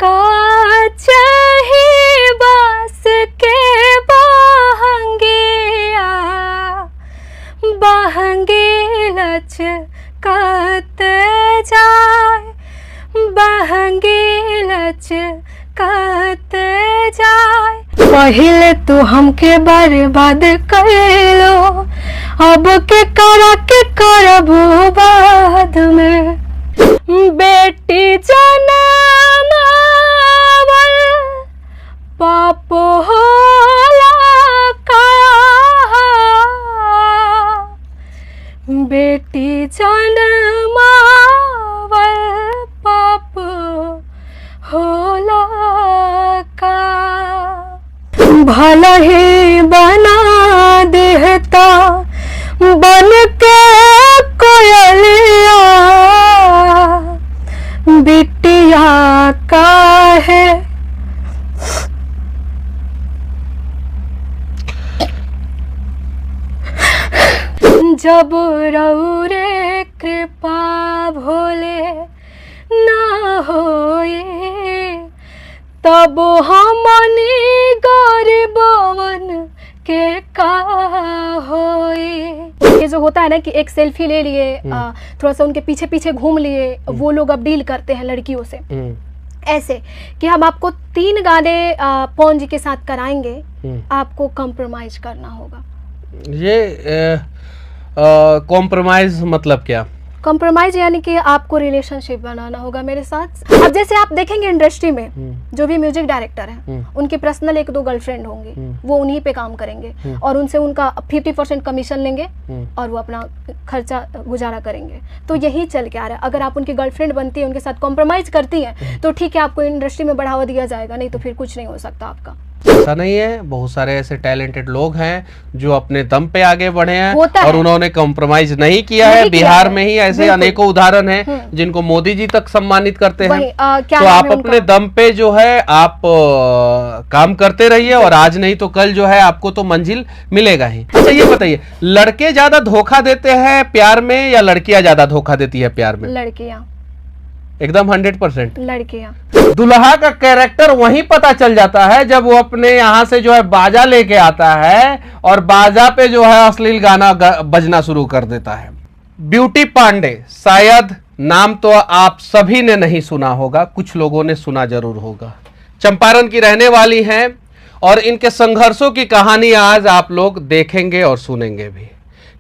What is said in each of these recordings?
काच ही बास के बहंगिया बहंगी लचकत जाए बहंगी लचकत जाए। पहले तू हमके बर्बाद कर लो अब के करबू बाद में। बेटी जनमावल पाप होला का बेटी जनमावल पाप होला का। भला ही बना देता बन के कोयलिया बिटिया का है। जब रौरे कृपा भोले ना होए तब हमनी गरीबवन के का होए। ये जो होता है ना कि एक सेल्फी ले लिए थोड़ा सा उनके पीछे पीछे घूम लिए वो लोग अब डील करते हैं लड़कियों से ऐसे कि हम आपको 3 गाने पवन जी के साथ कराएंगे आपको कॉम्प्रोमाइज करना होगा। ये कॉम्प्रोमाइज मतलब क्या? कॉम्प्रोमाइज यानी कि आपको रिलेशनशिप बनाना होगा मेरे साथ। अब जैसे आप देखेंगे इंडस्ट्री में जो भी म्यूजिक डायरेक्टर हैं उनके पर्सनल 1-2 गर्लफ्रेंड होंगी वो उन्हीं पे काम करेंगे और उनसे उनका 50% कमीशन लेंगे और वो अपना खर्चा गुजारा करेंगे। तो यही चल के आ रहा है। अगर आप उनकी गर्लफ्रेंड बनती है उनके साथ कॉम्प्रोमाइज करती हैं तो ठीक है आपको इंडस्ट्री में बढ़ावा दिया जाएगा नहीं तो फिर कुछ नहीं हो सकता आपका। ऐसा नहीं है, बहुत सारे ऐसे टैलेंटेड लोग हैं जो अपने दम पे आगे बढ़े हैं और उन्होंने कॉम्प्रोमाइज नहीं किया है। बिहार में ही ऐसे अनेकों उदाहरण हैं जिनको मोदी जी तक सम्मानित करते हैं। तो आप अपने दम पे जो है आप काम करते रहिए और आज नहीं तो कल जो है आपको तो मंजिल मिलेगा ही। अच्छा ये बताइए लड़के ज्यादा धोखा देते हैं प्यार में या लड़कियां ज्यादा धोखा देती है प्यार में? लड़कियां एकदम 100% लड़कियां। दुल्हा का कैरेक्टर वहीं पता चल जाता है जब वो अपने यहाँ से जो है बाजा लेके आता है और बाजा पे जो है अश्लील गाना बजना शुरू कर देता है। ब्यूटी पांडे शायद नाम तो आप सभी ने नहीं सुना होगा, कुछ लोगों ने सुना जरूर होगा। चंपारण की रहने वाली हैं और इनके संघर्षों की कहानी आज आप लोग देखेंगे और सुनेंगे भी।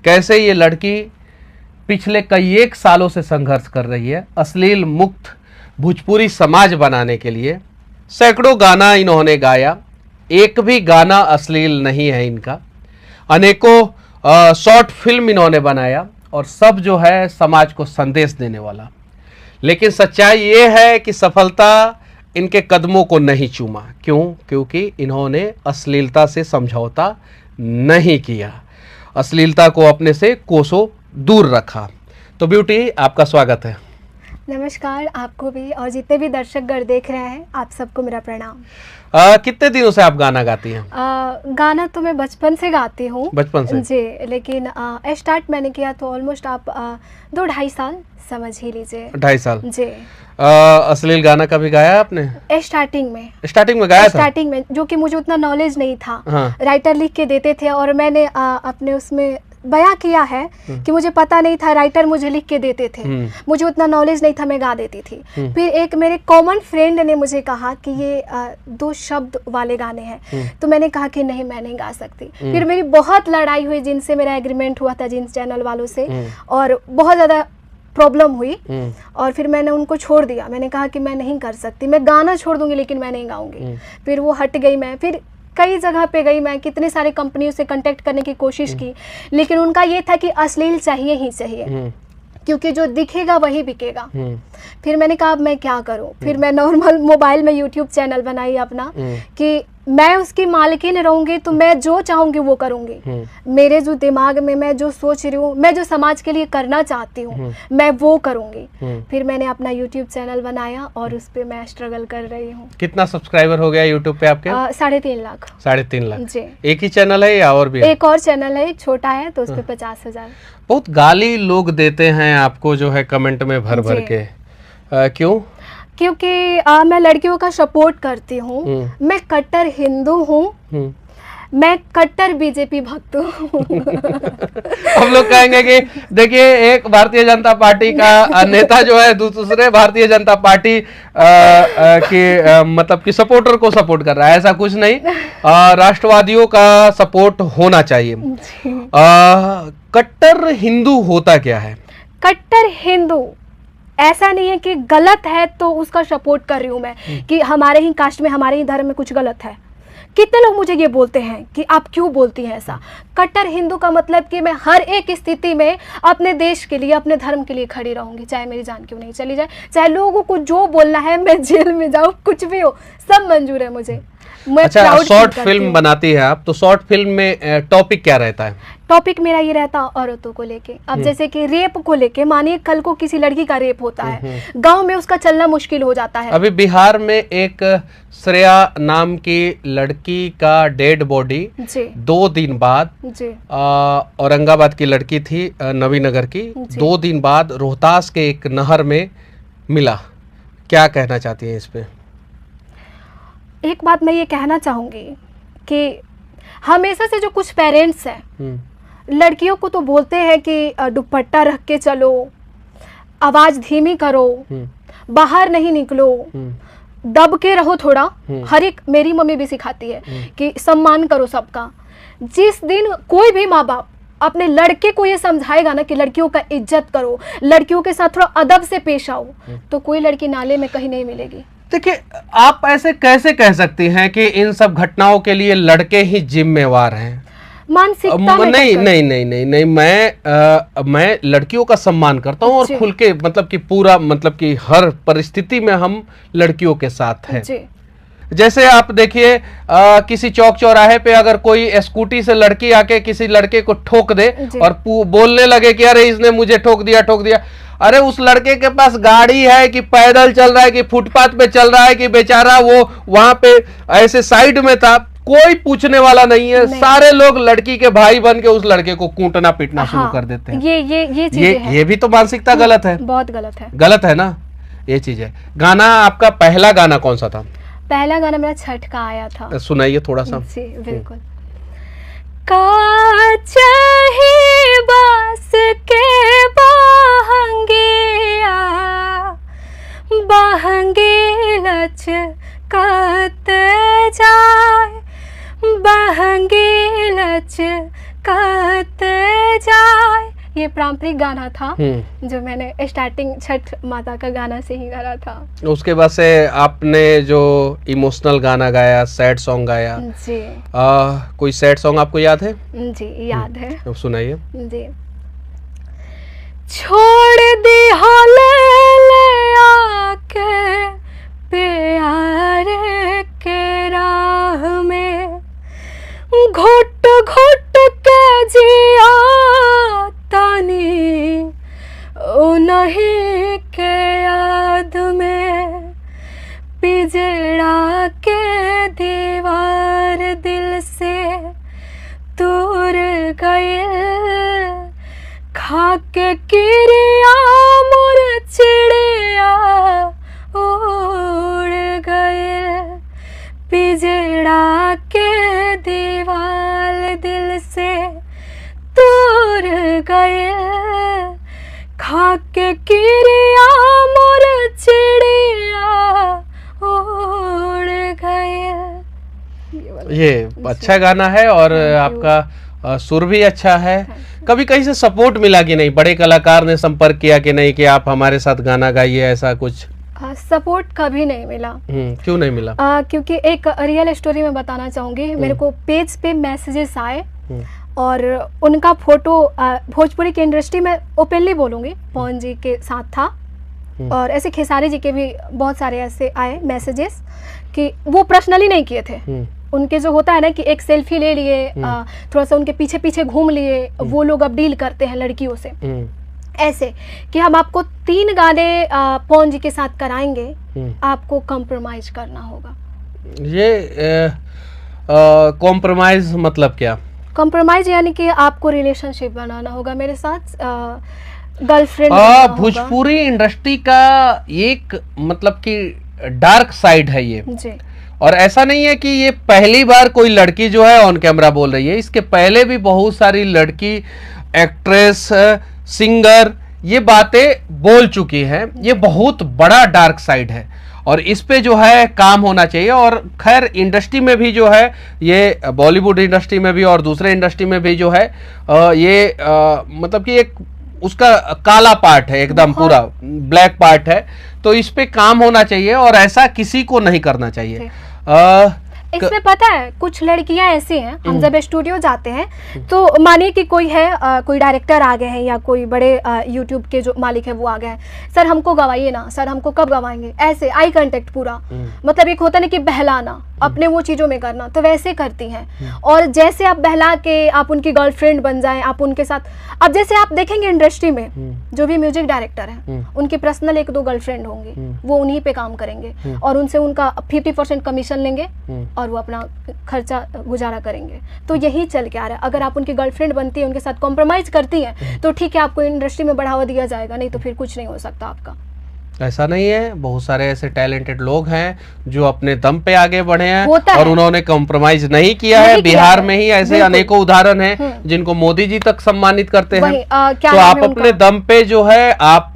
कैसे ये लड़की पिछले कई एक सालों से संघर्ष कर रही है अश्लील मुक्त भोजपुरी समाज बनाने के लिए। सैकड़ों गाना इन्होंने गाया, एक भी गाना अश्लील नहीं है इनका। अनेकों शॉर्ट फिल्म इन्होंने बनाया और सब जो है समाज को संदेश देने वाला। लेकिन सच्चाई ये है कि सफलता इनके कदमों को नहीं चूमा। क्यों? क्योंकि इन्होंने अश्लीलता से समझौता नहीं किया, अश्लीलता को अपने से कोसों दूर रखा। तो ब्यूटी आपका स्वागत है। नमस्कार आपको भी और जितने भी दर्शकगण देख रहे हैं आप सबको मेरा प्रणाम। कितने दिनों से आप गाना गाती हैं? गाना तो मैं बचपन से गाती हूँ। बचपन से जी, लेकिन स्टार्ट मैंने किया तो ऑलमोस्ट आप 2-2.5 साल समझ ही लीजिए। 2.5 साल जी। अश्लील गाना कभी गाया आपने? स्टार्टिंग में गाया था? स्टार्टिंग में जो कि मुझे उतना नॉलेज नहीं था। हाँ। राइटर लिख के देते थे और मैंने अपने उसमें बयां किया है कि मुझे पता नहीं था, राइटर मुझे लिख के देते थे, मुझे उतना नॉलेज नहीं था, मैं गा देती थी। फिर एक मेरे कॉमन फ्रेंड ने मुझे कहा कि ये 2 शब्द वाले गाने हैं, तो मैंने कहा कि नहीं मैं नहीं गा सकती। फिर मेरी बहुत लड़ाई हुई जिनसे मेरा एग्रीमेंट हुआ था जिन चैनल वालों से और बहुत ज़्यादा प्रॉब्लम हुई और फिर मैंने उनको छोड़ दिया। मैंने कहा कि मैं नहीं कर सकती, मैं गाना छोड़ दूंगी लेकिन मैं नहीं गाऊंगी। फिर वो हट गई। मैं फिर कई जगह पे गई, मैं कितने सारे कंपनियों से कांटेक्ट करने की कोशिश की लेकिन उनका ये था कि अश्लील चाहिए ही चाहिए क्योंकि जो दिखेगा वही बिकेगा। फिर मैंने कहा अब मैं क्या करूं। फिर मैं नॉर्मल मोबाइल में यूट्यूब चैनल बनाई अपना कि मैं उसकी मालकिन रहूंगी तो मैं जो चाहूंगी वो करूंगी। मेरे जो दिमाग में मैं जो सोच रही हूँ, मैं जो समाज के लिए करना चाहती हूँ मैं वो करूंगी। फिर मैंने अपना यूट्यूब चैनल बनाया और उस पे मैं स्ट्रगल कर रही हूँ। कितना सब्सक्राइबर हो गया यूट्यूब पे आपके? 3.5 लाख। 3.5 लाख जी। एक ही चैनल है या और भी? एक और चैनल है, छोटा है तो उस पे 50,000। बहुत गाली लोग देते हैं आपको जो है कमेंट में भर भर के, क्यों? क्योंकि मैं लड़कियों का सपोर्ट करती हूँ, मैं कट्टर हिंदू हूँ, मैं कट्टर बीजेपी भक्त हूँ। हम लोग कहेंगे कि देखिए एक भारतीय जनता पार्टी का नेता जो है दूसरे भारतीय जनता पार्टी की मतलब कि सपोर्टर को सपोर्ट कर रहा है, ऐसा कुछ नहीं। राष्ट्रवादियों का सपोर्ट होना चाहिए। कट्टर हिंदू होता क्या है? कट्टर हिंदू ऐसा नहीं है कि गलत है तो उसका सपोर्ट कर रही हूँ मैं, कि हमारे ही कास्ट में, हमारे ही धर्म में कुछ गलत है। कितने लोग मुझे ये बोलते हैं कि आप क्यों बोलती हैं ऐसा। कट्टर हिंदू का मतलब कि मैं हर एक स्थिति में अपने देश के लिए, अपने धर्म के लिए खड़ी रहूंगी, चाहे मेरी जान क्यों नहीं चली जाए, चाहे लोगों को जो बोलना है, मैं जेल में जाऊँ, कुछ भी हो, सब मंजूर है मुझे। अच्छा, शॉर्ट फिल्म बनाती है आप, तो शॉर्ट फिल्म में टॉपिक क्या रहता है? टॉपिक मेरा ये रहता है औरतों को लेके। अब जैसे कि रेप को लेके, मानिए कल को किसी लड़की का रेप होता है, गांव में उसका चलना मुश्किल हो जाता है। अभी बिहार में एक श्रेया नाम की लड़की का डेड बॉडी 2 दिन बाद, औरंगाबाद की लड़की थी, नवीनगर की, 2 दिन बाद रोहतास के एक नहर में मिला। क्या कहना चाहती है इस पे? एक बात मैं ये कहना चाहूंगी कि हमेशा से जो कुछ पेरेंट्स हैं, लड़कियों को तो बोलते हैं कि दुपट्टा रख के चलो, आवाज धीमी करो, बाहर नहीं निकलो, दब के रहो थोड़ा। हर एक, मेरी मम्मी भी सिखाती है कि सम्मान करो सबका। जिस दिन कोई भी माँ बाप अपने लड़के को ये समझाएगा ना कि लड़कियों का इज्जत करो, लड़कियों के साथ थोड़ा अदब से पेश आओ, तो कोई लड़की नाले में कहीं नहीं मिलेगी। देखिए, आप ऐसे कैसे कह सकती हैं कि इन सब घटनाओं के लिए लड़के ही जिम्मेवार हैं? मानसिकता में नहीं, मैं लड़कियों का सम्मान करता हूं और खुल के, मतलब कि पूरा, मतलब कि हर परिस्थिति में हम लड़कियों के साथ हैं। जैसे आप देखिए, किसी चौक चौराहे पे अगर कोई स्कूटी से लड़की आके किसी लड़के को ठोक दे और बोलने लगे कि अरे इसने मुझे ठोक दिया, अरे उस लड़के के पास गाड़ी है कि पैदल चल रहा है कि फुटपाथ पे चल रहा है कि बेचारा वो वहां पे ऐसे साइड में था, कोई पूछने वाला नहीं है। सारे लोग लड़की के भाई बन के उस लड़के को कूटना पीटना शुरू कर देते हैं। ये भी तो मानसिकता गलत है, बहुत गलत है ना, ये चीज है। गाना, आपका पहला गाना कौन सा था? पहला गाना मेरा छठ का आया था, सुनाइए थोड़ा सा। जी बिल्कुल। काच ही बास के बहंगे लचकत जाए, बहंगे लचकत जाए। ये पारंपरिक गाना था जो मैंने स्टार्टिंग छठ माता का गाना से ही गाया था। उसके बाद से आपने जो इमोशनल गाना गाया, सैड सॉन्ग गाया जी। कोई सैड सॉन्ग आपको याद है? जी याद है, तो सुनाइए। जी। छोड़ दी हाले आके प्यार के राह में, घुट घुट के जिया तानी उन्हीं के याद में, पिजड़ा के दीवार दिल से दूर गए, खाके किरिया मोर चिड़िया उड़ गए, पिजड़ा के दीवार दिल से दूर गए, खाके किरिया मोर चिड़िया उड़ गए। ये अच्छा गाना है और आपका सुर भी अच्छा है। कभी कहीं से सपोर्ट मिला कि नहीं? बड़े कलाकार ने संपर्क किया कि नहीं कि आप हमारे साथ गाना गाइए, ऐसा कुछ? सपोर्ट कभी नहीं मिला। क्यों नहीं मिला? क्योंकि एक रियल स्टोरी मैं बताना चाहूंगी। मेरे को पेज पे मैसेजेस आए और उनका फोटो भोजपुरी की इंडस्ट्री में ओपनली बोलूंगी पवन जी के साथ था, और ऐसे खेसारी जी के भी बहुत सारे ऐसे आए मैसेजेस कि वो पर्सनली नहीं किए थे। उनके जो होता है ना कि एक सेल्फी ले लिए, थोड़ा सा उनके पीछे पीछे घूम लिए, वो लोग अब डील करते हैं लड़कियों से ऐसे कि हम आपको 3 गाने पवन जी के साथ कराएंगे, आपको कॉम्प्रोमाइज करना होगा। ये कॉम्प्रोमाइज मतलब क्या? कॉम्प्रोमाइज यानी कि आपको रिलेशनशिप बनाना होगा मेरे साथ, गर्लफ्रेंड भोजपुरी इंडस्ट्री का एक मतलब कि डार्क साइड है ये जी। और ऐसा नहीं है कि ये पहली बार कोई लड़की जो है ऑन कैमरा बोल रही है, इसके पहले भी बहुत सारी लड़की एक्ट्रेस सिंगर ये बातें बोल चुकी हैं। ये बहुत बड़ा डार्क साइड है और इस पे जो है काम होना चाहिए। और खैर इंडस्ट्री में भी जो है ये बॉलीवुड इंडस्ट्री में भी और दूसरे इंडस्ट्री में भी जो है ये मतलब कि एक उसका काला पार्ट है, एकदम पूरा ब्लैक पार्ट है, तो इस पे काम होना चाहिए और ऐसा किसी को नहीं करना चाहिए। इसमें पता है कुछ लड़कियां ऐसी हैं, हम जब स्टूडियो जाते हैं तो मानिए कि कोई है कोई डायरेक्टर आ गए हैं या कोई बड़े यूट्यूब के जो मालिक है वो आ गए हैं, सर हमको गवाइए ना, सर हमको कब गवाएंगे, ऐसे आई कांटेक्ट पूरा, मतलब एक होता ना कि बहलाना, अपने वो चीज़ों में करना, तो वैसे करती हैं। और जैसे आप बहला के आप उनकी गर्लफ्रेंड बन जाएं, आप उनके साथ, अब जैसे आप देखेंगे इंडस्ट्री में जो भी म्यूजिक डायरेक्टर हैं उनकी पर्सनल 1-2 गर्लफ्रेंड होंगी, वो उन्हीं पे काम करेंगे और उनसे उनका 50% कमीशन लेंगे और वो अपना खर्चा गुजारा करेंगे। तो यही चल के आ रहा है। अगर आप उनकी गर्लफ्रेंड बनती है, उनके साथ कॉम्प्रोमाइज करती हैं तो ठीक है, आपको इंडस्ट्री में बढ़ावा दिया जाएगा, नहीं तो फिर कुछ नहीं हो सकता आपका। ऐसा नहीं है, बहुत सारे ऐसे टैलेंटेड लोग हैं जो अपने दम पे आगे बढ़े हैं होता और है। उन्होंने कॉम्प्रोमाइज नहीं किया है। बिहार में ही ऐसे अनेकों उदाहरण हैं जिनको मोदी जी तक सम्मानित करते हैं। तो आप अपने दम पे जो है आप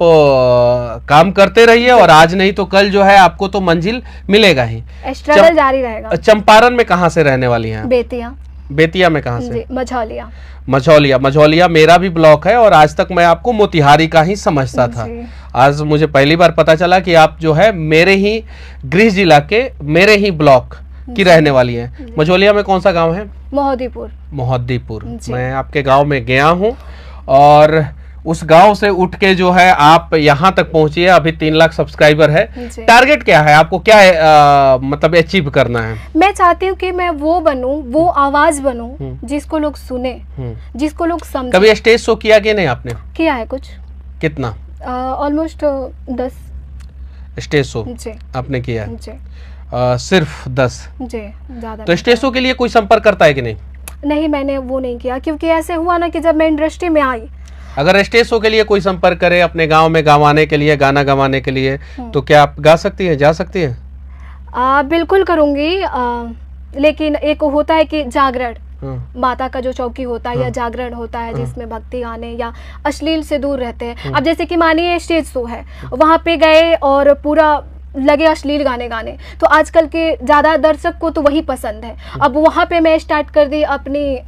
काम करते रहिए और आज नहीं तो कल जो है आपको तो मंजिल मिलेगा ही, स्ट्रगल जारी रहेगा। चंपारण में कहाँ से रहने वाली हैं? बेतिया। बेतिया में कहाँ से? मझौलिया। मझौलिया मेरा भी ब्लॉक है और आज तक मैं आपको मोतिहारी का ही समझता था। आज मुझे पहली बार पता चला कि आप जो है मेरे ही गृह जिला के मेरे ही ब्लॉक की रहने वाली हैं। मझौलिया में कौन सा गांव है? मोहद्दीपुर। मैं आपके गांव में गया हूं और उस गांव से उठ के जो है आप यहां तक पहुंची है। अभी 3 लाख सब्सक्राइबर है। टारगेट क्या है आपको, क्या है मतलब अचीव करना है? मैं चाहती हूँ कि मैं वो बनूं, वो आवाज बनूं जिसको लोग सुने, जिसको लोग समझे। कभी स्टेज शो किया कि नहीं आपने? किया है कुछ। कितना? ऑलमोस्ट 10 स्टेज शो आपने किया है? सिर्फ 10 जी, ज्यादा। तो स्टेज शो के लिए कोई संपर्क करता है कि नहीं? नहीं, मैंने वो नहीं किया क्योंकि ऐसे हुआ ना कि जब मैं इंडस्ट्री में आई, अगर स्टेज शो के लिए कोई संपर्क करे अपने गांव में गवाने के लिए, गाना गवाने के लिए, तो क्या आप गा सकती हैं, जा सकती हैं? बिल्कुल करूंगी, लेकिन एक होता है कि जागरण, माता का जो चौकी होता है या जागरण होता है जिसमें भक्ति गाने या अश्लील से दूर रहते हैं। अब जैसे कि मानिए स्टेज शो है, वहाँ पे गए और पूरा लगे अश्लील गाने गाने, तो आजकल के ज़्यादा दर्शक को तो वही पसंद है। अब वहाँ पे मैं स्टार्ट कर दी अपनी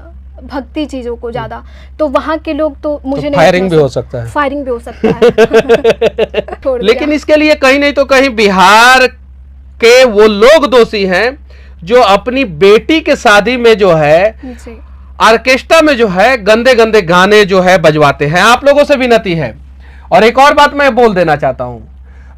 भक्ति चीजों को ज्यादा, तो वहाँ के लोग तो मुझे तो फायरिंग भी हो सकता है, फायरिंग भी हो सकता है। लेकिन इसके लिए कहीं नहीं तो कहीं बिहार के वो लोग दोषी हैं जो अपनी बेटी के शादी में जो है ऑर्केस्ट्रा में जो है गंदे गंदे गाने जो है बजवाते हैं। आप लोगों से विनती है। और एक और बात मैं बोल देना चाहता हूं,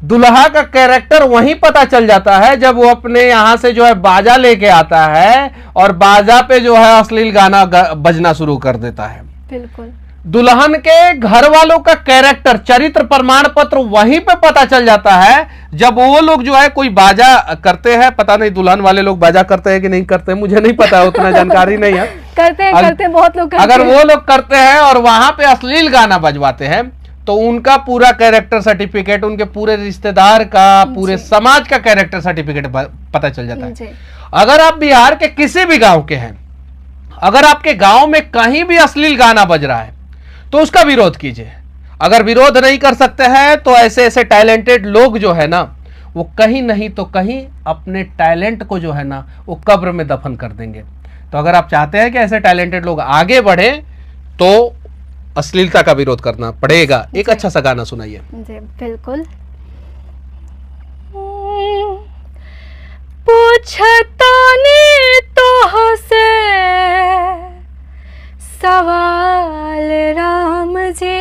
दुल्हा का कैरेक्टर वहीं पता चल जाता है जब वो अपने यहां से जो है बाजा लेके आता है और बाजा पे जो है अश्लील गाना बजना शुरू कर देता है। बिल्कुल। दुल्हन के घर वालों का कैरेक्टर, चरित्र प्रमाण पत्र वहीं पे पता चल जाता है जब वो लोग जो है कोई बाजा करते हैं। पता नहीं दुल्हन वाले लोग बाजा करते हैं कि नहीं करते हैं, मुझे नहीं पता, उतना जानकारी नहीं है। करते हैं बहुत लोग करते अगर हैं। वो लोग करते हैं और वहां पे अश्लील गाना बजवाते हैं तो उनका पूरा कैरेक्टर सर्टिफिकेट, उनके पूरे रिश्तेदार का, पूरे समाज का कैरेक्टर सर्टिफिकेट पता चल जाता है। अगर आप बिहार के किसी भी गांव के हैं, अगर आपके गांव में कहीं भी अश्लील गाना बज रहा है तो उसका विरोध कीजिए। अगर विरोध नहीं कर सकते हैं तो ऐसे ऐसे टैलेंटेड लोग जो है ना, वो कहीं नहीं तो कहीं अपने टैलेंट को जो है ना वो कब्र में दफन कर देंगे। तो अगर आप चाहते हैं कि ऐसे टैलेंटेड लोग आगे बढ़े तो अश्लीलता का विरोध करना पड़ेगा। एक अच्छा सा गाना सुनाइए। जी बिल्कुल। पूछतानी तोहसे सवाल राम जी।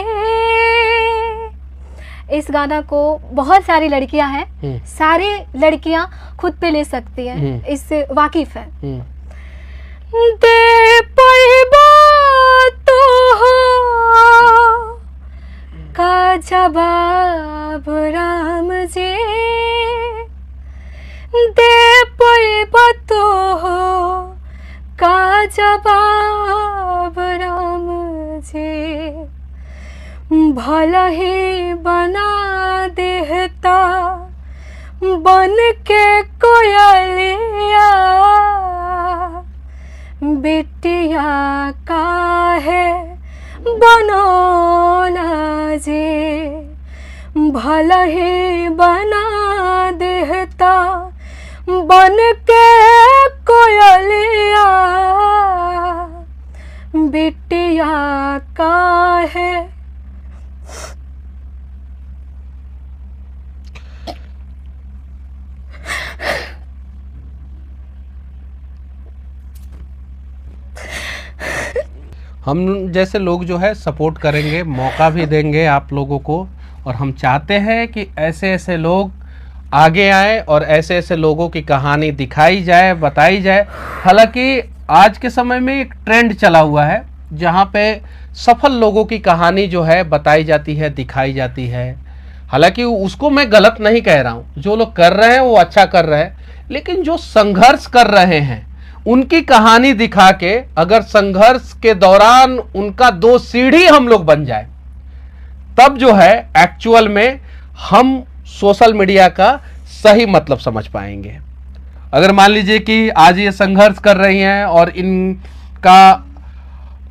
इस गाना को बहुत सारी लड़कियां हैं, सारी लड़कियां खुद पे ले सकती हैं, इससे वाकिफ है। दे पैबा तो का जवाब राम जी, दे पैबा तो का जवाब राम जी। भला ही बना देता बन के कोयलिया, बिटिया काहे बनौला जे, भला ही बना देता बन के कोयलिया, बिटिया काहे। हम जैसे लोग जो है सपोर्ट करेंगे, मौका भी देंगे आप लोगों को, और हम चाहते हैं कि ऐसे ऐसे लोग आगे आए और ऐसे ऐसे लोगों की कहानी दिखाई जाए, बताई जाए। हालांकि आज के समय में एक ट्रेंड चला हुआ है जहाँ पे सफल लोगों की कहानी जो है बताई जाती है, दिखाई जाती है। हालांकि उसको मैं गलत नहीं कह रहा हूँ, जो लोग कर रहे हैं वो अच्छा कर रहे हैं, लेकिन जो संघर्ष कर रहे हैं उनकी कहानी दिखा के अगर संघर्ष के दौरान उनका 2 सीढ़ी हम लोग बन जाए, तब जो है एक्चुअल में हम सोशल मीडिया का सही मतलब समझ पाएंगे। अगर मान लीजिए कि आज ये संघर्ष कर रही हैं और इनका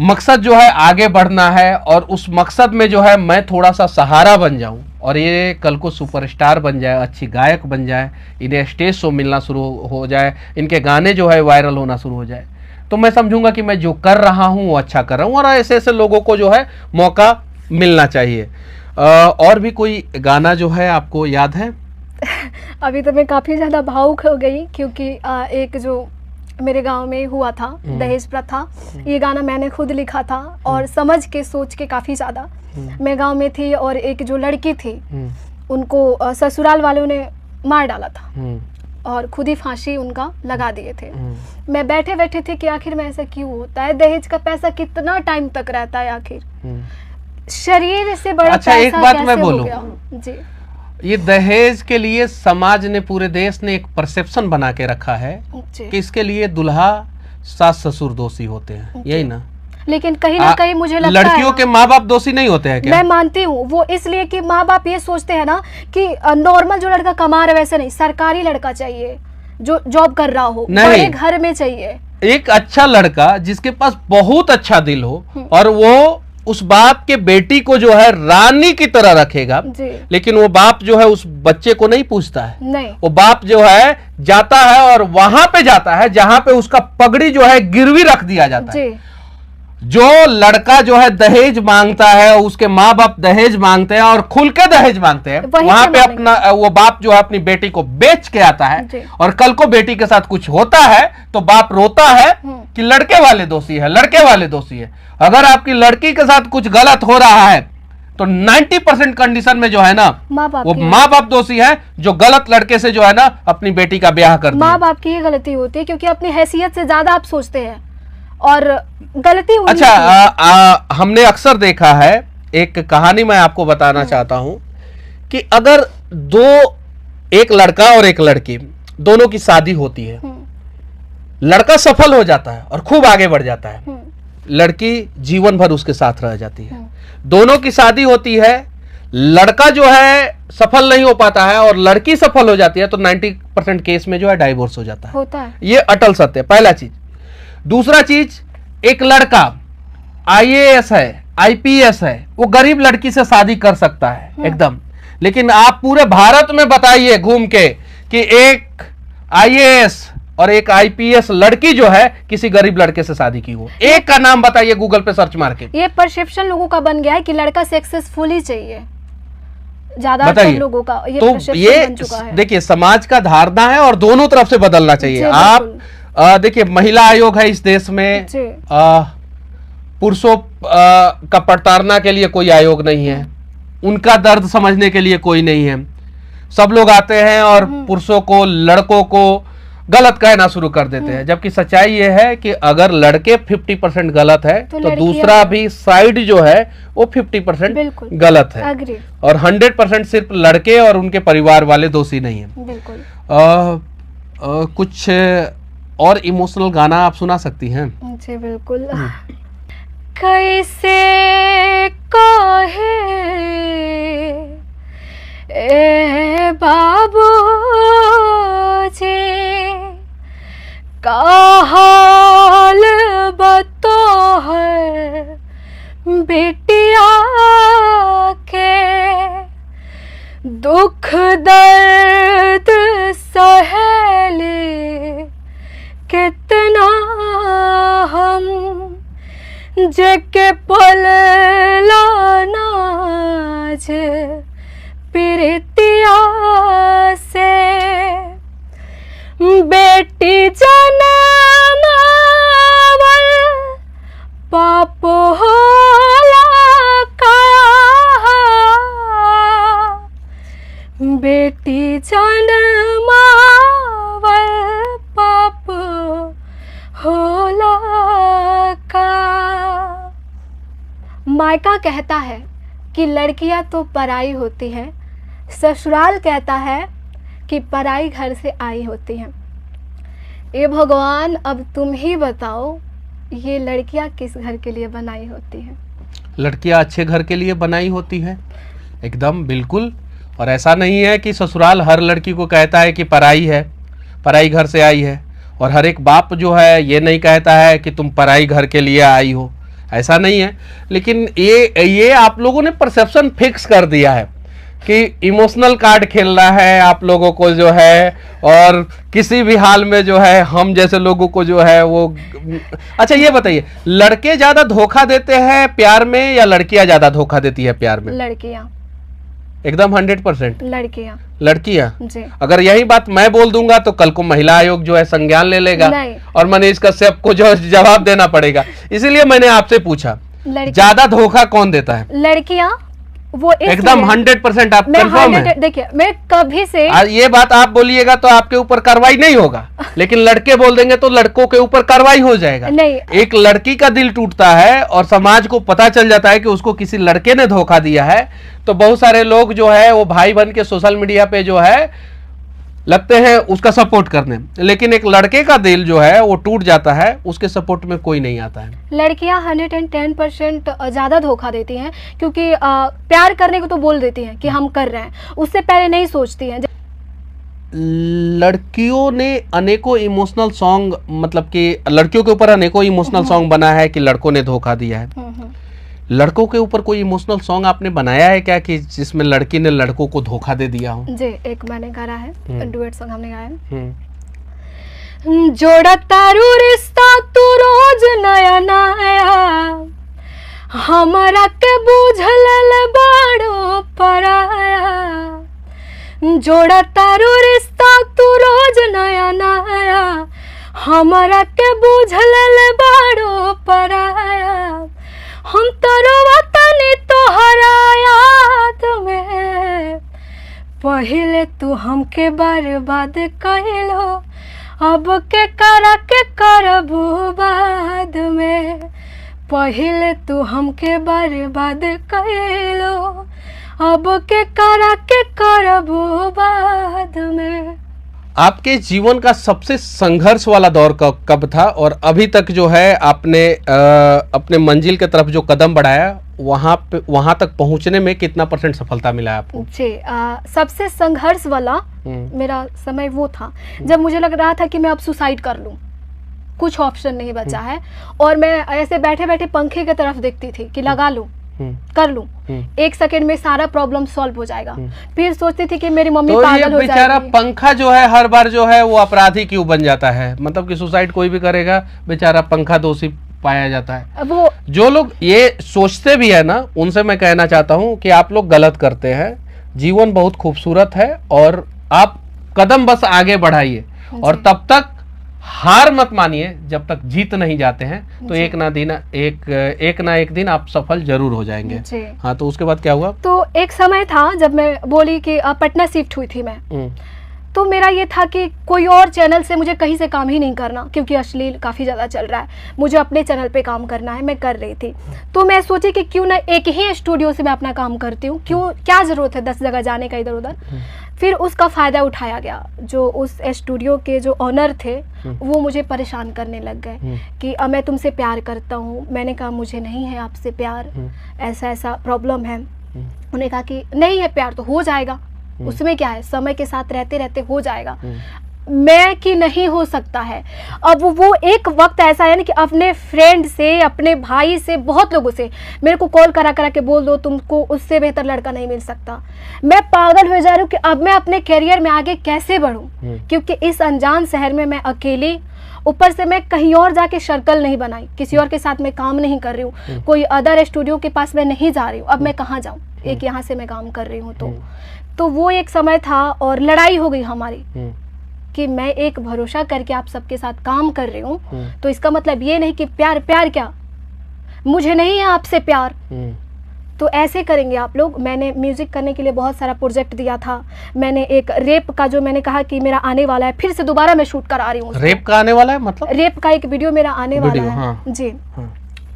मकसद जो है आगे बढ़ना है, और उस मकसद में जो है मैं थोड़ा सा सहारा बन जाऊं और ये कल को सुपरस्टार बन जाए, अच्छी गायक बन जाए, इन्हें स्टेज शो मिलना शुरू हो जाए, इनके गाने जो है वायरल होना शुरू हो जाए, तो मैं समझूंगा कि मैं जो कर रहा हूं वो अच्छा कर रहा हूं, और ऐसे ऐसे लोगों को जो है मौका मिलना चाहिए। और भी कोई गाना जो है आपको याद है? अभी तो मैं काफ़ी ज़्यादा भावुक हो गई, क्योंकि एक जो मेरे गांव में हुआ था दहेज प्रथा, ये गाना मैंने खुद लिखा था और समझ के सोच के काफ़ी ज़्यादा। मैं गांव में थी और एक जो लड़की थी उनको ससुराल वालों ने मार डाला था और खुद ही फांसी उनका लगा दिए थे। मैं बैठे बैठे थी कि आखिर में ऐसा क्यों होता है, दहेज का पैसा कितना टाइम तक रहता है, आखिर शरीर से बड़ा अच्छा, पैसा एक बात कैसे मैं हो बोलूं, गया? जी, ये दहेज के लिए समाज ने, पूरे देश ने एक परसेप्शन बना के रखा है कि इसके लिए दुल्हा सास ससुर दोषी होते हैं, यही ना? लेकिन कहीं ना कहीं मुझे लगता है लड़कियों के माँ बाप दोषी नहीं होते हैं क्या? मैं मानती हूँ वो इसलिए कि माँ बाप ये सोचते हैं ना कि नॉर्मल जो लड़का कमा रहा है वैसे नहीं, सरकारी लड़का चाहिए जो जॉब कर रहा हो, बड़े घर में चाहिए। एक अच्छा लड़का जिसके पास बहुत अच्छा दिल हो और वो उस बाप के बेटी को जो है रानी की तरह रखेगा, लेकिन वो बाप जो है उस बच्चे को नहीं पूछता है। नहीं, वो बाप जो है जाता है और वहां पे जाता है जहां पे उसका पगड़ी जो है गिरवी रख दिया जाता है। जो लड़का जो है दहेज मांगता है, उसके माँ बाप दहेज मांगते हैं और खुल के दहेज मांगते हैं, वहां पे अपना वो बाप जो है अपनी बेटी को बेच के आता है, और कल को बेटी के साथ कुछ होता है तो बाप रोता है कि लड़के वाले दोषी है, लड़के वाले दोषी है। अगर आपकी लड़की के साथ कुछ गलत हो रहा है तो 90% कंडीशन में जो है ना वो माँ बाप दोषी है, जो गलत लड़के से जो है ना अपनी बेटी का ब्याह कर दिया। माँ बाप की ये गलती होती है क्योंकि अपनी हैसियत से ज्यादा आप सोचते हैं और गलती हुई। अच्छा, हमने अक्सर देखा है, एक कहानी मैं आपको बताना चाहता हूं कि अगर एक लड़का और एक लड़की दोनों की शादी होती है, लड़का सफल हो जाता है और खूब आगे बढ़ जाता है, लड़की जीवन भर उसके साथ रह जाती है। दोनों की शादी होती है, लड़का जो है सफल नहीं हो पाता है और लड़की सफल हो जाती है, तो 90% केस में जो है डाइवोर्स हो जाता है। ये अटल सत्य है, पहला चीज। दूसरा चीज, एक लड़का IAS है, IPS है, वो गरीब लड़की से शादी कर सकता है एकदम, लेकिन आप पूरे भारत में बताइए घूम के कि एक IAS और एक IPS लड़की जो है किसी गरीब लड़के से शादी की हो, एक का नाम बताइए गूगल पे सर्च मार के। ये परसेप्शन लोगों का बन गया है कि लड़का सक्सेसफुल ही चाहिए, ज्यादातर लोगों का ये तो ये बन चुका है। देखिए समाज का धारणा है और दोनों तरफ से बदलना चाहिए। आप देखिए महिला आयोग है इस देश में, पुरुषों का प्रताड़ना के लिए कोई आयोग नहीं है, उनका दर्द समझने के लिए कोई नहीं है। सब लोग आते हैं और पुरुषों को, लड़कों को गलत कहना शुरू कर देते हैं, जबकि सच्चाई ये है कि अगर लड़के 50% गलत है तो दूसरा भी साइड जो है वो 50% गलत है, और 100% सिर्फ लड़के और उनके परिवार वाले दोषी नहीं है। कुछ और इमोशनल गाना आप सुना सकती हैं? जी बिल्कुल। कैसे कहे ए बाबूजी का हाल बतो है बेटिया के, दुख दर्द सहेले कितना हम, जेके पलला नाज प्रीतिया से, बेटी जन्मावल पाप होला का, बेटी जन्मावल पाप होला का। मायका कहता है कि लड़कियां तो पराई होती हैं, ससुराल कहता है कि पराई घर से आई होती हैं। ये भगवान अब तुम ही बताओ, ये लड़कियां किस घर के लिए बनाई होती हैं? लड़कियां अच्छे घर के लिए बनाई होती हैं, एकदम बिल्कुल। और ऐसा नहीं है कि ससुराल हर लड़की को कहता है कि पराई है, पराई घर से आई है, और हर एक बाप जो है ये नहीं कहता है कि तुम पराई घर के लिए आई हो, ऐसा नहीं है। लेकिन ये आप लोगों ने परसेप्शन फिक्स कर दिया है कि इमोशनल कार्ड खेलना है आप लोगों को जो है, और किसी भी हाल में जो है हम जैसे लोगों को जो है वो। अच्छा ये बताइए, लड़के ज्यादा धोखा देते हैं प्यार में या लड़कियां ज्यादा धोखा देती है प्यार में? लड़कियां, एकदम 100%। लड़कियां जी। अगर यही बात मैं बोल दूंगा तो कल को महिला आयोग जो है संज्ञान ले लेगा और मनीष कश्यप को जो जवाब देना पड़ेगा। इसीलिए मैंने आपसे पूछा ज्यादा धोखा कौन देता है? लड़कियां। वो एकदम 100% आप कंफर्म है? देखिए मैं कभी से ये बात आप बोलिएगा तो आपके ऊपर कार्रवाई नहीं होगा, लेकिन लड़के बोल देंगे तो लड़कों के ऊपर कार्रवाई हो जाएगा। नहीं, एक लड़की का दिल टूटता है और समाज को पता चल जाता है कि उसको किसी लड़के ने धोखा दिया है, तो बहुत सारे लोग जो है वो भाई बन के सोशल मीडिया पे जो है लगते हैं उसका सपोर्ट करने, लेकिन एक लड़के का दिल जो है वो टूट जाता है, उसके सपोर्ट में कोई नहीं आता है। लड़कियां 110% ज्यादा धोखा देती हैं, क्योंकि प्यार करने को तो बोल देती हैं कि हम कर रहे हैं, उससे पहले नहीं सोचती हैं। लड़कियों ने अनेकों इमोशनल सॉन्ग, मतलब कि लड़कियों के ऊपर अनेकों इमोशनल सॉन्ग बना है कि लड़कों ने धोखा दिया है। लड़कों के ऊपर कोई इमोशनल सॉन्ग आपने बनाया है क्या कि जिसमें लड़की ने लड़कों को धोखा दे दिया हो? जी, एक मैंने गाया है, डुएट सॉन्ग हमने गाया है। जोड़ा तारू रिश्ता तू रोज नया नया, हमारा के बुझल बाड़ो पराया। जोड़ा तारू रिश्ता तू रोज नया नया, हमारा के बुझल बाड़ो पराया। हम तोरो वतनी तोहरा याद में, पहले तू हमके बर्बाद कइलो, अब के करबू बाद में। पहले तू हमके बर्बाद कइलो, अब के करबू बाद में। आपके जीवन का सबसे संघर्ष वाला दौर कब था, और अभी तक जो है आपने अपने मंजिल के तरफ जो कदम बढ़ाया वहां तक पहुंचने में कितना % सफलता मिला आपको? जी, सबसे संघर्ष वाला मेरा समय वो था जब मुझे लग रहा था कि मैं अब सुसाइड कर लूं, कुछ ऑप्शन नहीं बचा है, और मैं ऐसे बैठे बैठे पंखे की तरफ देखती थी कि लगा लूं, कर लूं, 1 सेकंड में सारा प्रॉब्लम सॉल्व हो जाएगा। फिर सोचती थी कि मेरी मम्मी पागल हो जाएगी। बेचारा पंखा जो है हर बार जो है वो अपराधी क्यों बन जाता है? मतलब कि सुसाइड कोई भी करेगा, बेचारा पंखा दोषी पाया जाता है। वो जो लोग ये सोचते भी है ना, उनसे मैं कहना चाहता हूँ कि आप लोग गलत करते हैं। जीवन बहुत खूबसूरत है और आप कदम बस आगे बढ़ाइए, और तब तक हार मत मानिए जब तक जीत नहीं जाते हैं। तो एक ना एक दिन आप सफल जरूर हो जाएंगे। हाँ, तो उसके बाद क्या हुआ? तो एक समय था जब मैं बोली कि पटना शिफ्ट हुई थी मैं, तो मेरा ये था कि कोई और चैनल से मुझे कहीं से काम ही नहीं करना, क्योंकि अश्लील काफ़ी ज़्यादा चल रहा है, मुझे अपने चैनल पे काम करना है। मैं कर रही थी, तो मैं सोची कि क्यों ना एक ही स्टूडियो से मैं अपना काम करती हूँ, क्यों, क्या ज़रूरत है 10 जगह जाने का इधर उधर। फिर उसका फ़ायदा उठाया गया। जो उस स्टूडियो के जो ऑनर थे वो मुझे परेशान करने लग गए कि अब मैं तुमसे प्यार करता हूँ। मैंने कहा मुझे नहीं है आपसे प्यार, ऐसा ऐसा प्रॉब्लम है। उन्होंने कहा कि नहीं है प्यार तो हो जाएगा, उसमें क्या है, समय के साथ रहते रहते हो जाएगा। मैं कि नहीं हो सकता है। अब वो एक वक्त ऐसा है ना कि अपने फ्रेंड से, अपने भाई से, बहुत लोगों से मेरे को कॉल करा करा के बोल दो तुमको उससे बेहतर लड़का नहीं मिल सकता। मैं पागल हो जा रही हूँ कि अब मैं अपने करियर में आगे कैसे बढ़ूँ, क्योंकि इस अनजान शहर में मैं अकेली, ऊपर से मैं कहीं और जाके सर्कल नहीं बनाई, किसी और के साथ मैं काम नहीं कर रही हूँ, कोई अदर स्टूडियो के पास मैं नहीं जा रही हूँ। अब मैं कहाँ जाऊँ, एक यहाँ से मैं काम कर रही हूँ। तो वो एक समय था और लड़ाई हो गई हमारी कि मैं एक भरोसा करके आप सबके साथ काम कर रही हूँ, तो इसका मतलब ये नहीं कि प्यार, प्यार क्या, मुझे नहीं है आपसे प्यार, तो ऐसे करेंगे आप लोग। मैंने म्यूजिक करने के लिए बहुत सारा प्रोजेक्ट दिया था। मैंने एक रेप का, जो मैंने कहा कि मेरा आने वाला है, फिर से दोबारा मैं शूट करा रही हूँ। रेप का आने वाला है मतलब? रेप का एक वीडियो मेरा आने वाला है। हाँ। जी। हाँ।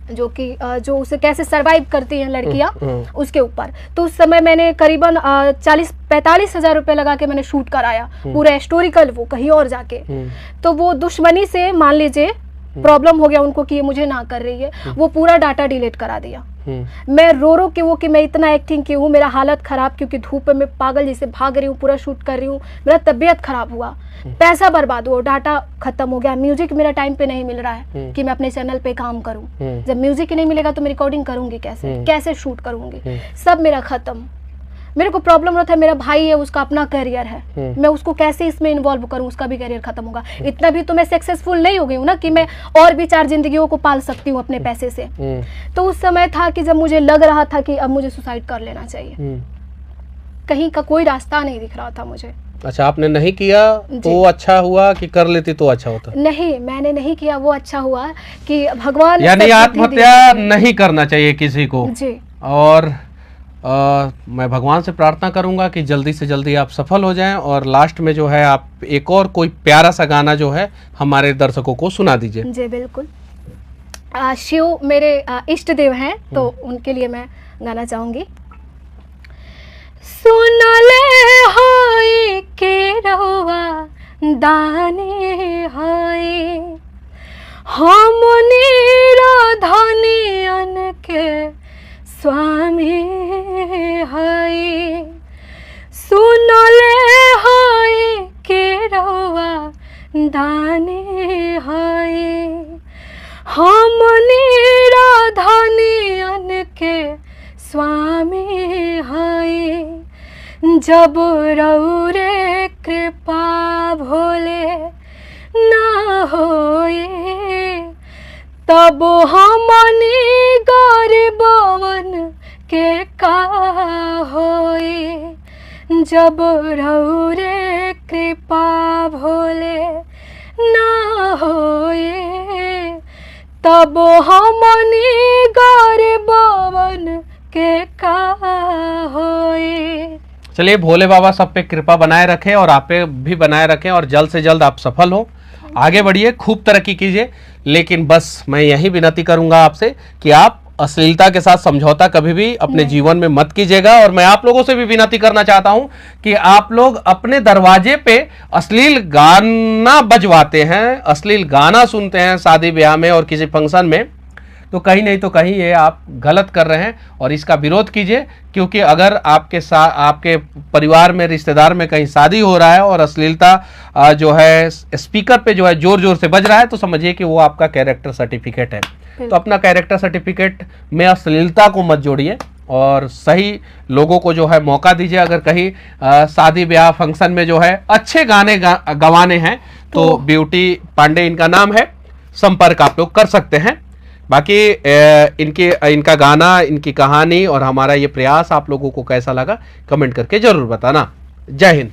जो कि जो उसे कैसे सरवाइव करती हैं लड़कियां, उसके ऊपर। तो उस समय मैंने करीबन 40-45 हज़ार रुपये लगा के मैंने शूट कराया, पूरा हिस्टोरिकल, वो कहीं और जाके। तो वो दुश्मनी से मान लीजिए प्रॉब्लम हो गया उनको कि ये मुझे ना कर रही है, वो पूरा डाटा डिलीट करा दिया। मैं रो रो के वो कि मैं इतना एक्टिंग की हूँ, मेरा हालत ख़राब, क्योंकि धूप में पागल जैसे भाग रही हूँ, पूरा शूट कर रही हूँ, मेरा तबीयत ख़राब हुआ, पैसा बर्बाद हुआ, डाटा खत्म हो गया, म्यूजिक मेरा टाइम पे नहीं मिल रहा है कि मैं अपने चैनल पे काम करूँ। जब म्यूजिक ही नहीं मिलेगा तो मैं रिकॉर्डिंग करूँगी कैसे, कैसे शूट करूँगी, सब मेरा ख़त्म। मेरे को प्रॉब्लम रहता है, मेरा भाई है, उसका अपना करियर है, मैं उसको कैसे इसमें इन्वॉल्व करूं, उसका भी करियर खत्म होगा। इतना भी तो मैं सक्सेसफुल नहीं हो गई हूँ ना कि मैं और भी 4 जिंदगियों को पाल सकती हूँ अपने पैसे से। तो उस समय था कि जब मुझे लग रहा था कि अब मुझे सुसाइड कर लेना चाहिए, कहीं का कोई रास्ता नहीं दिख रहा था मुझे। अच्छा, आपने नहीं किया तो अच्छा हुआ कि कर लेती तो अच्छा होता? नहीं, मैंने नहीं किया, वो अच्छा हुआ कि भगवान, यानी आत्महत्या नहीं करना चाहिए किसी को जी। और मैं भगवान से प्रार्थना करूंगा कि जल्दी से जल्दी आप सफल हो जाएं, और लास्ट में जो है आप एक और कोई प्यारा सा गाना जो है हमारे दर्शकों को सुना दीजिए। जी बिल्कुल। शिव मेरे इष्ट देव हैं, तो उनके लिए मैं गाना चाहूंगी। सुन ले हाय के रहुआ दाने हाय, हमनी राधानियन के स्वामी हाय, सुन ले हाय के रहुआ दाने हाय, हमनी राधानियन के स्वामी हाय, जब रउरे कृपा भोले ना होए, तब हमनी गरीबवन के का होए, जब रउरे कृपा भोले ना होए, तब हमनी गरीबवन के का होए। चलिए, भोले बाबा सब पे कृपा बनाए रखें और आप पे भी बनाए रखें, और जल्द से जल्द आप सफल हो, आगे बढ़िए, खूब तरक्की कीजिए। लेकिन बस मैं यही विनती करूंगा आपसे कि आप अश्लीलता के साथ समझौता कभी भी अपने जीवन में मत कीजिएगा। और मैं आप लोगों से भी विनती करना चाहता हूं कि आप लोग अपने दरवाजे पे अश्लील गाना बजवाते हैं, अश्लील गाना सुनते हैं शादी ब्याह में और किसी फंक्शन में, तो कहीं नहीं तो कहीं ये आप गलत कर रहे हैं, और इसका विरोध कीजिए। क्योंकि अगर आपके परिवार में, रिश्तेदार में कहीं शादी हो रहा है और अश्लीलता जो है स्पीकर पे जो है जोर जोर से बज रहा है, तो समझिए कि वो आपका कैरेक्टर सर्टिफिकेट है। तो अपना कैरेक्टर सर्टिफिकेट में अश्लीलता को मत जोड़िए, और सही लोगों को जो है मौका दीजिए। अगर कहीं शादी ब्याह फंक्शन में जो है अच्छे गाने गवाने हैं तो ब्यूटी पांडे इनका नाम है, संपर्क आप लोग कर सकते हैं। बाकी इनका गाना, इनकी कहानी और हमारा ये प्रयास आप लोगों को कैसा लगा कमेंट करके जरूर बताना। जय हिंद।